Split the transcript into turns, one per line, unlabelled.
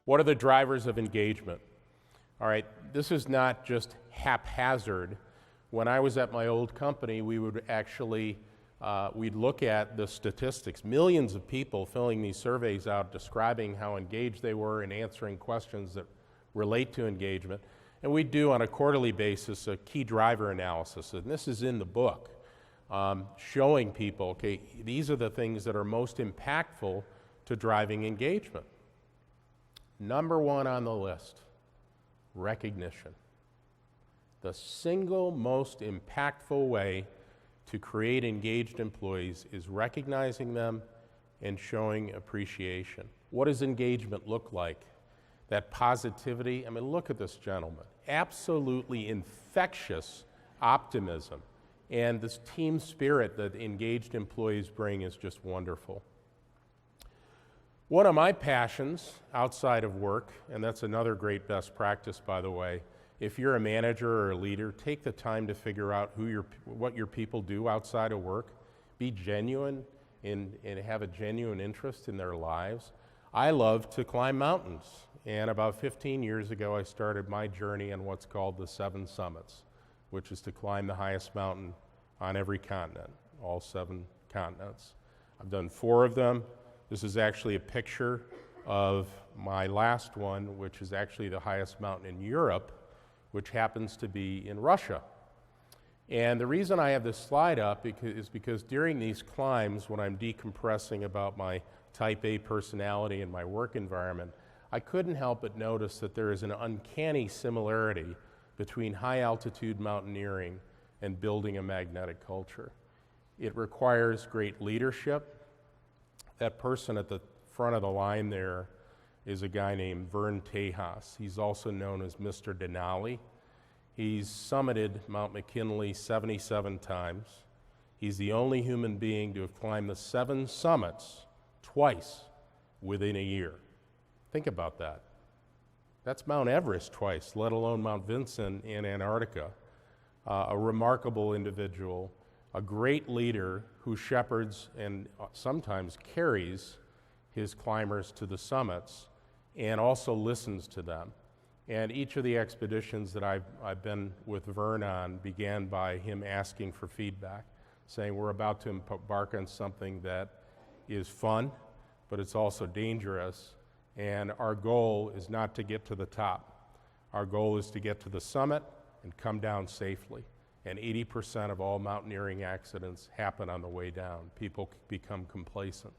What are the drivers of engagement? All right, this is not just haphazard. When I was at my old company, we would actually, we'd look at the statistics, millions of people filling these surveys out, describing how engaged they were and answering questions that relate to engagement. And we do on a quarterly basis a key driver analysis, and this is in the book, showing people, okay, these are the things that are most impactful to driving engagement. Number one on the list, recognition. The single most impactful way to create engaged employees is recognizing them and showing appreciation. What does engagement look like? That positivity, I mean, look at this gentleman. Absolutely infectious optimism. And this team spirit that engaged employees bring is just wonderful. One of my passions outside of work, and that's another great best practice, by the way, if you're a manager or a leader, take the time to figure out what your people do outside of work. Be genuine and have a genuine interest in their lives. I love to climb mountains, and about 15 years ago I started my journey on what's called the 7 Summits, which is to climb the highest mountain on every continent, all 7 continents. I've done 4 of them. This is actually a picture of my last one, which is actually the highest mountain in Europe, which happens to be in Russia. And the reason I have this slide up is because during these climbs, when I'm decompressing about my type A personality and my work environment, I couldn't help but notice that there is an uncanny similarity between high altitude mountaineering and building a magnetic culture. It requires great leadership. That person at the front of the line there is a guy named Vern Tejas. He's also known as Mr. Denali. He's summited Mount McKinley 77 times. He's the only human being to have climbed the 7 summits twice within a year. Think about that. That's Mount Everest twice, let alone Mount Vinson in Antarctica. A remarkable individual, a great leader who shepherds and sometimes carries his climbers to the summits and also listens to them. And each of the expeditions that I've been with Vern on began by him asking for feedback, saying we're about to embark on something that is fun, but it's also dangerous, and our goal is not to get to the top. Our goal is to get to the summit and come down safely. And 80% of all mountaineering accidents happen on the way down. People become complacent.